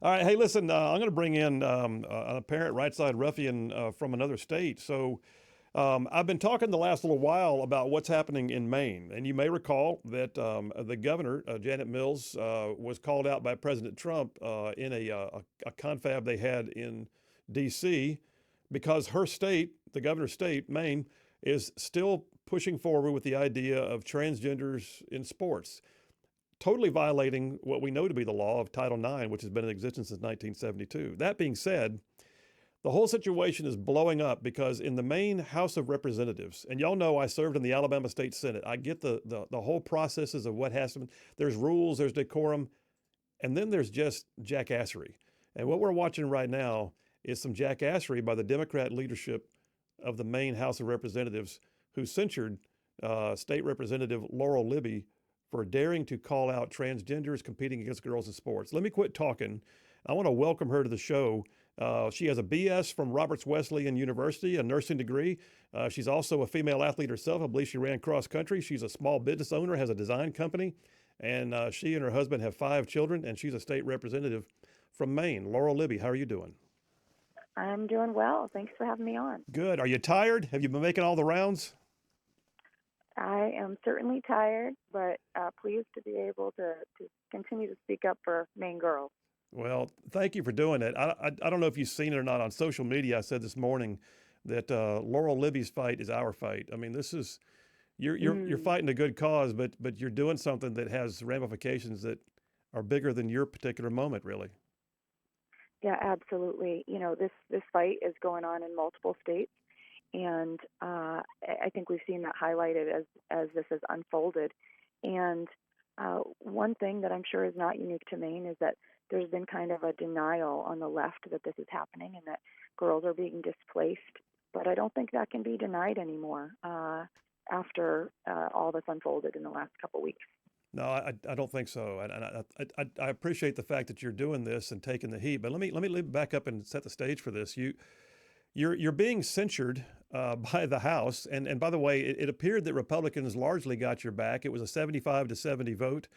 All right, hey, listen, I'm going to bring in an apparent right side ruffian from another state. So I've been talking the last little while about what's happening in Maine. And you may recall that the governor, Janet Mills, was called out by President Trump in a confab they had in D.C. because her state, the governor's state, Maine, is still pushing forward with the idea of transgenders in sports, totally violating what we know to be the law of Title IX, which has been in existence since 1972. That being said, the whole situation is blowing up because in the Maine House of Representatives, and y'all know I served in the Alabama State Senate, I get the whole processes of what has to be. There's rules, there's decorum, and then there's just jackassery. And what we're watching right now is some jackassery by the Democrat leadership of the Maine House of Representatives, who censured State Representative Laurel Libby for daring to call out transgenders competing against girls in sports. Let me quit talking. I want to welcome her to the show. She has a BS from Roberts Wesleyan University, a nursing degree. She's also a female athlete herself. I believe she ran cross country. She's a small business owner, has a design company, and she and her husband have 5 children, and she's a state representative from Maine. Laurel Libby, how are you doing? I'm doing well. Thanks for having me on. Good. Are you tired? Have you been making all the rounds? I am certainly tired, but pleased to be able to continue to speak up for Maine girls. Well, thank you for doing it. I don't know if you've seen it or not on social media. I said this morning that Laurel Libby's fight is our fight. I mean, this is you're fighting a good cause, but you're doing something that has ramifications that are bigger than your particular moment, really. Yeah, absolutely. You know, this fight is going on in multiple states, and I think we've seen that highlighted as this has unfolded. And one thing that I'm sure is not unique to Maine is that there's been kind of a denial on the left that this is happening and that girls are being displaced. But I don't think that can be denied anymore after all this unfolded in the last couple weeks. No, I don't think so. And I appreciate the fact that you're doing this and taking the heat. But let me back up and set the stage for this. You're being censured by the House, and by the way, it appeared that Republicans largely got your back. It was a 75-70 vote.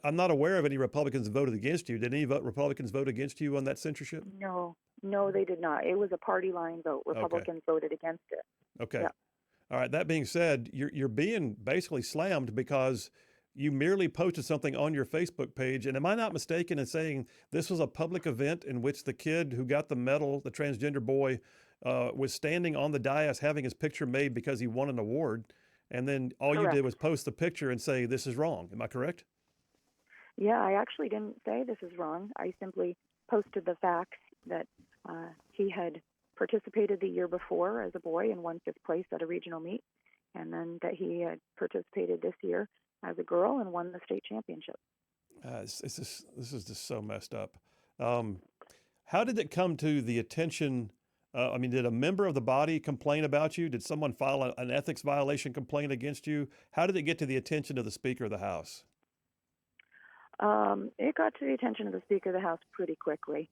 I'm not aware of any Republicans that voted against you. Did any Republicans vote against you on that censorship? No, they did not. It was a party line vote. Republicans voted against it. Okay. Yeah. All right. That being said, you're being basically slammed because you merely posted something on your Facebook page. And am I not mistaken in saying this was a public event in which the kid who got the medal, the transgender boy, was standing on the dais having his picture made because he won an award, and then all Correct. you did was post the picture and say this is wrong. Am I correct? Yeah, I actually didn't say this is wrong. I simply posted the facts that he had participated the year before as a boy and won 5th place at a regional meet, and then that he had participated this year as a girl and won the state championship. This is just so messed up. How did it come to the attention? I mean, did a member of the body complain about you? Did someone file an ethics violation complaint against you? How did it get to the attention of the Speaker of the House? It got to the attention of the Speaker of the House pretty quickly.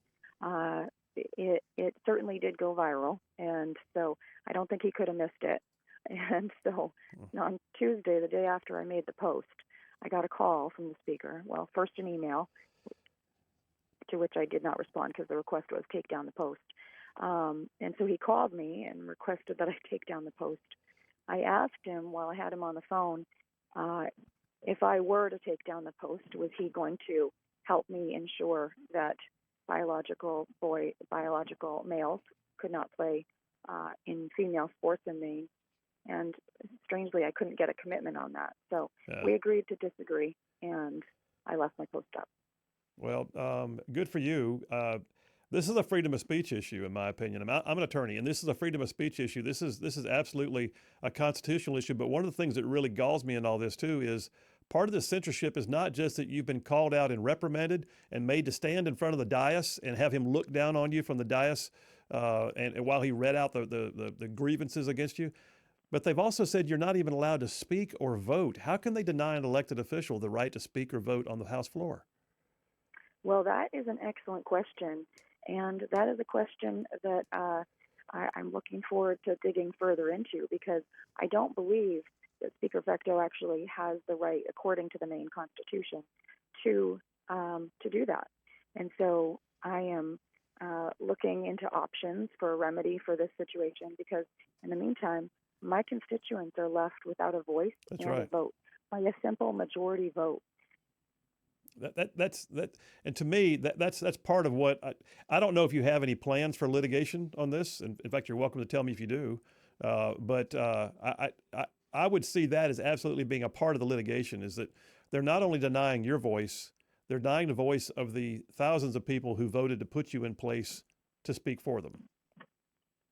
It certainly did go viral, and so I don't think he could have missed it. And so on Tuesday, the day after I made the post, I got a call from the Speaker. Well, first an email, to which I did not respond because the request was take down the post. And so he called me and requested that I take down the post. I asked him while I had him on the phone, if I were to take down the post, was he going to help me ensure that biological males could not play in female sports in Maine? And strangely, I couldn't get a commitment on that. So we agreed to disagree, and I left my post up. Well, good for you. This is a freedom of speech issue, in my opinion. I'm an attorney, and this is a freedom of speech issue. This is absolutely a constitutional issue. But one of the things that really galls me in all this, too, is part of the censorship is not just that you've been called out and reprimanded and made to stand in front of the dais and have him look down on you from the dais and while he read out the grievances against you, but they've also said you're not even allowed to speak or vote. How can they deny an elected official the right to speak or vote on the House floor? Well, that is an excellent question, and that is a question that I'm looking forward to digging further into, because I don't believe that Speaker Facto actually has the right, according to the Maine Constitution, to do that. And so I am looking into options for a remedy for this situation because in the meantime, my constituents are left without a voice That's and a right. vote by a simple majority vote. That's and to me that's part of what I don't know if you have any plans for litigation on this. In fact, you're welcome to tell me if you do. But I would see that as absolutely being a part of the litigation. Is that they're not only denying your voice, they're denying the voice of the thousands of people who voted to put you in place to speak for them.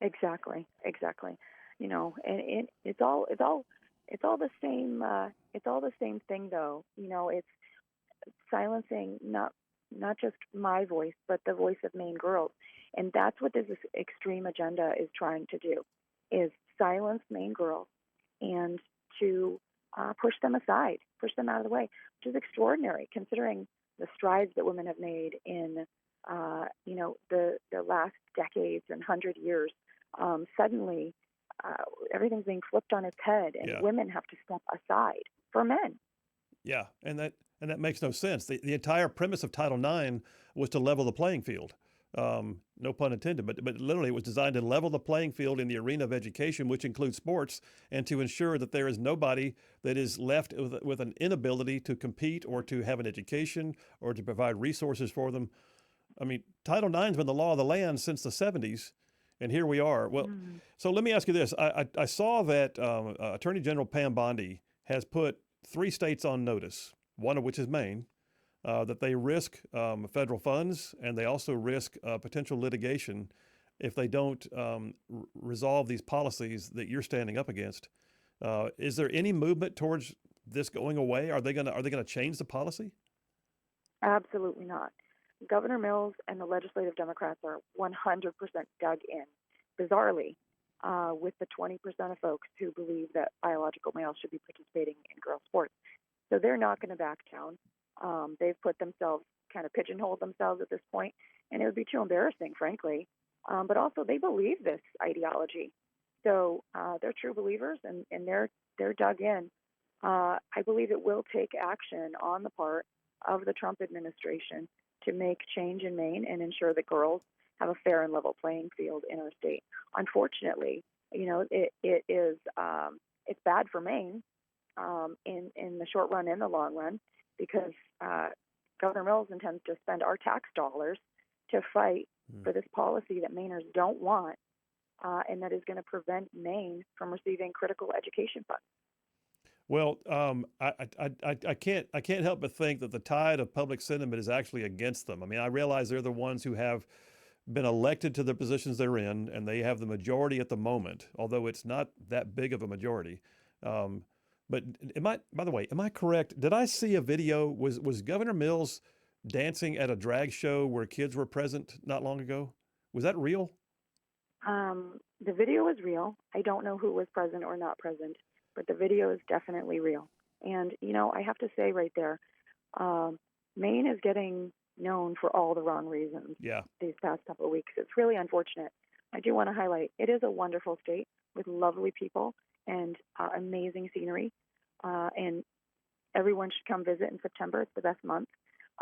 Exactly, exactly. You know, and it's all the same. It's all the same thing, though. You know, it's silencing not just my voice, but the voice of Maine girls, and that's what this extreme agenda is trying to do, is silence Maine girls and to push them aside, push them out of the way, which is extraordinary considering the strides that women have made in the last decades and 100 years. Suddenly, everything's being flipped on its head, and Yeah. women have to step aside for men. Yeah, and that makes no sense. The entire premise of Title IX was to level the playing field. No pun intended, but literally it was designed to level the playing field in the arena of education, which includes sports, and to ensure that there is nobody that is left with an inability to compete or to have an education or to provide resources for them. I mean, Title IX's been the law of the land since the 70s, and here we are. Well, so let me ask you this. I saw that Attorney General Pam Bondi has put 3 states on notice, one of which is Maine, that they risk federal funds and they also risk potential litigation if they don't resolve these policies that you're standing up against. Is there any movement towards this going away? Are they gonna change the policy? Absolutely not. Governor Mills and the legislative Democrats are 100% dug in, bizarrely, with the 20% of folks who believe that biological males should be participating in girls' sports. So they're not going to back down. They've put themselves, kind of pigeonholed themselves at this point, and it would be too embarrassing, frankly. But also, they believe this ideology. So they're true believers, and they're dug in. I believe it will take action on the part of the Trump administration to make change in Maine and ensure that girls have a fair and level playing field in our state. Unfortunately, you know, it is it's bad for Maine in the short run and the long run because Governor Mills intends to spend our tax dollars to fight for this policy that Mainers don't want and that is going to prevent Maine from receiving critical education funds. Well, I can't help but think that the tide of public sentiment is actually against them. I mean, I realize they're the ones who have been elected to the positions they're in, and they have the majority at the moment, although it's not that big of a majority. But by the way, am I correct? Did I see a video? Was Governor Mills dancing at a drag show where kids were present not long ago? Was that real? The video is real. I don't know who was present or not present, but the video is definitely real. And, you know, I have to say right there, Maine is getting known for all the wrong reasons these past couple of weeks. It's really unfortunate. I do want to highlight it is a wonderful state with lovely people and amazing scenery. And everyone should come visit in September. It's the best month.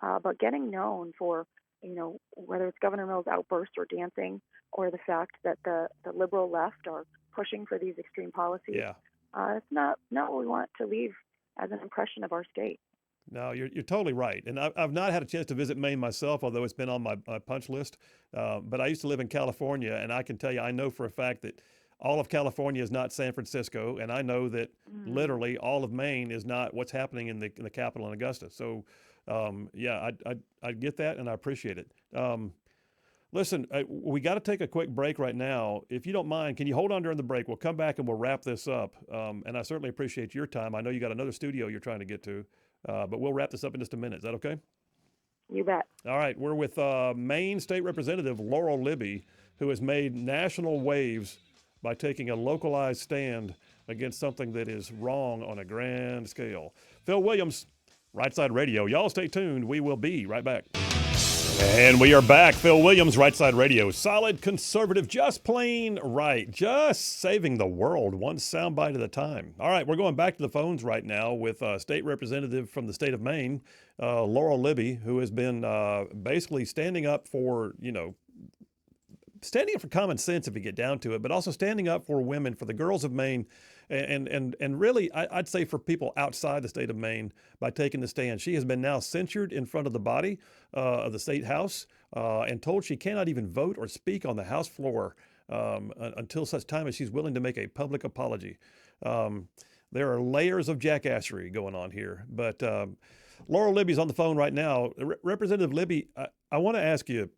But getting known for, you know, whether it's Governor Mills' outbursts or dancing or the fact that the liberal left are pushing for these extreme policies, it's not what we want to leave as an impression of our state. No, you're totally right. And I've not had a chance to visit Maine myself, although it's been on my punch list. But I used to live in California, and I can tell you, I know for a fact that all of California is not San Francisco, and I know that literally all of Maine is not what's happening in the capital in Augusta. So, I get that, and I appreciate it. Listen, we got to take a quick break right now. If you don't mind, can you hold on during the break? We'll come back and we'll wrap this up. And I certainly appreciate your time. I know you got another studio you're trying to get to, but we'll wrap this up in just a minute. Is that okay? You bet. All right. We're with Maine State Representative Laurel Libby, who has made national waves by taking a localized stand against something that is wrong on a grand scale. Phil Williams, Rightside Radio. Y'all stay tuned. We will be right back. And we are back. Phil Williams, Rightside Radio. Solid conservative, just plain right. Just saving the world, one soundbite at a time. All right, we're going back to the phones right now with a state representative from the state of Maine, Laurel Libby, who has been basically standing up for, standing up for common sense if you get down to it, but also standing up for women, for the girls of Maine, and really, I'd say for people outside the state of Maine by taking the stand. She has been now censured in front of the body of the state house and told she cannot even vote or speak on the House floor until such time as she's willing to make a public apology. There are layers of jackassery going on here, but Laurel Libby's on the phone right now. Representative Libby, I want to ask you.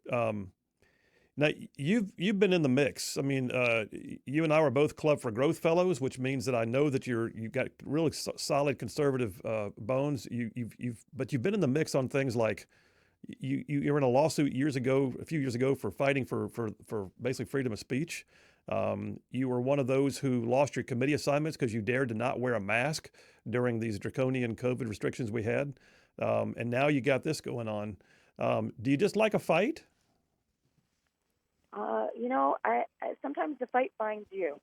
Now, you've been in the mix. I mean, you and I were both Club for Growth fellows, which means that I know that you've got really solid conservative bones. But you've been in the mix on things like you were in a lawsuit a few years ago, for fighting for basically freedom of speech. You were one of those who lost your committee assignments because you dared to not wear a mask during these draconian COVID restrictions we had, and now you got this going on. Do you just like a fight? I sometimes the fight finds you.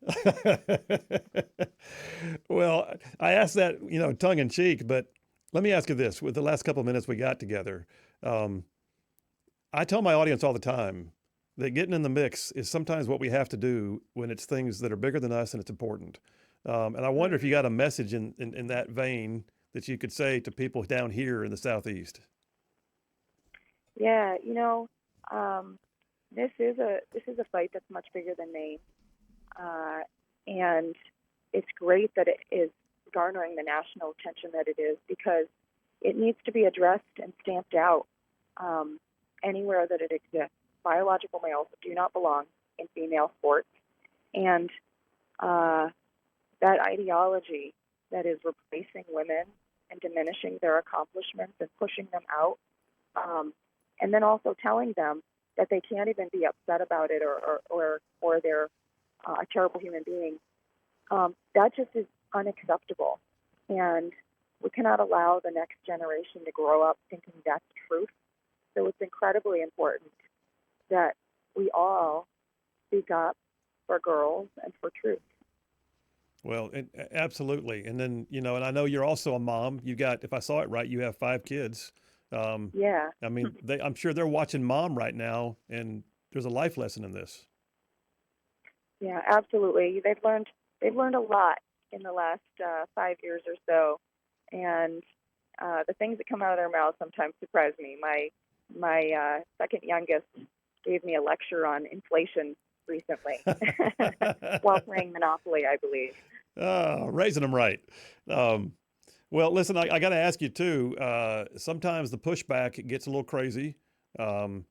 Well, I asked that, tongue in cheek, but let me ask you this. With the last couple of minutes we got together, I tell my audience all the time that getting in the mix is sometimes what we have to do when it's things that are bigger than us and it's important. And I wonder if you got a message in that vein that you could say to people down here in the Southeast. Yeah, this is a fight that's much bigger than Maine, and it's great that it is garnering the national attention that it is, because it needs to be addressed and stamped out anywhere that it exists. Biological males do not belong in female sports, and that ideology that is replacing women and diminishing their accomplishments and pushing them out, and then also telling them that they can't even be upset about it or they're a terrible human being. That just is unacceptable. And we cannot allow the next generation to grow up thinking that's truth. So it's incredibly important that we all speak up for girls and for truth. Well, absolutely. And then, and I know you're also a mom. You got, if I saw it right, you have 5 kids. Yeah. I mean, I'm sure they're watching Mom right now, and there's a life lesson in this. Yeah, absolutely. They've learned a lot in the last 5 years or so, and the things that come out of their mouths sometimes surprise me. My second youngest gave me a lecture on inflation recently while playing Monopoly, I believe. Oh, raising them right. Well, listen, I got to ask you too. Sometimes the pushback gets a little crazy, have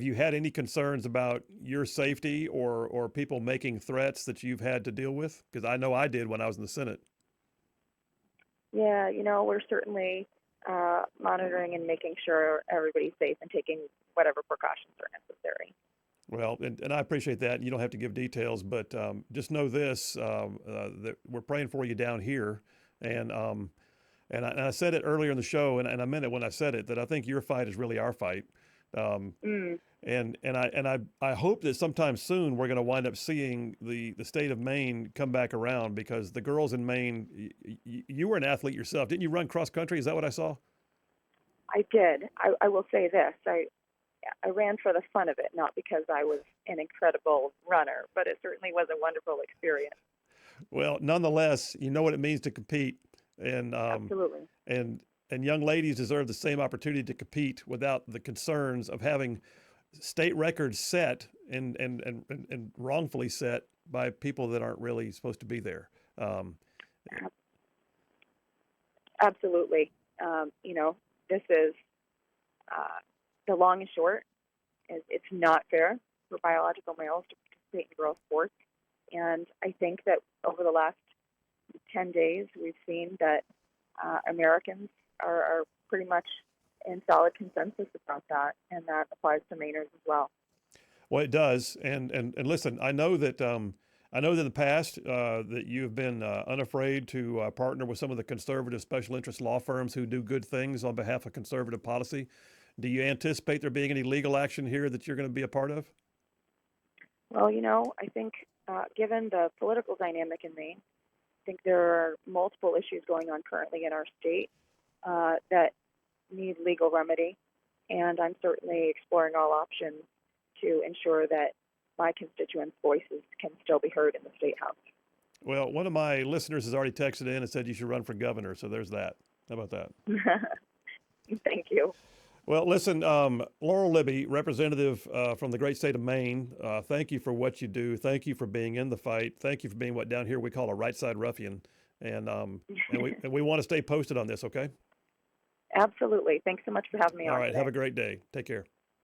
you had any concerns about your safety or people making threats that you've had to deal with? Because I know I did when I was in the Senate. Yeah, we're certainly monitoring and making sure everybody's safe and taking whatever precautions are necessary. Well, and I appreciate that. You don't have to give details, but just know this, that we're praying for you down here. And I said it earlier in the show, and I meant it when I said it, that I think your fight is really our fight. And I hope that sometime soon we're going to wind up seeing the state of Maine come back around, because the girls in Maine, you were an athlete yourself. Didn't you run cross country? Is that what I saw? I did. I will say this. I ran for the fun of it, not because I was an incredible runner, but it certainly was a wonderful experience. Well, nonetheless, you know what it means to compete, and absolutely. And young ladies deserve the same opportunity to compete without the concerns of having state records set and wrongfully set by people that aren't really supposed to be there. Absolutely. This is the long and short. It's not fair for biological males to participate in girls' sports. And I think that over the last 10 days, we've seen that Americans are pretty much in solid consensus about that, and that applies to Mainers as well. Well, it does. And listen, I know that I know that in the past that you have been unafraid to partner with some of the conservative special interest law firms who do good things on behalf of conservative policy. Do you anticipate there being any legal action here that you're going to be a part of? Well, I think given the political dynamic in Maine, I think there are multiple issues going on currently in our state that need legal remedy, and I'm certainly exploring all options to ensure that my constituents' voices can still be heard in the state house. Well, one of my listeners has already texted in and said you should run for governor, so there's that. How about that? Thank you. Well, listen, Laurel Libby, representative from the great state of Maine, thank you for what you do. Thank you for being in the fight. Thank you for being what down here we call a right side ruffian. And we want to stay posted on this, okay? Absolutely. Thanks so much for having me All on right. today. Have a great day. Take care.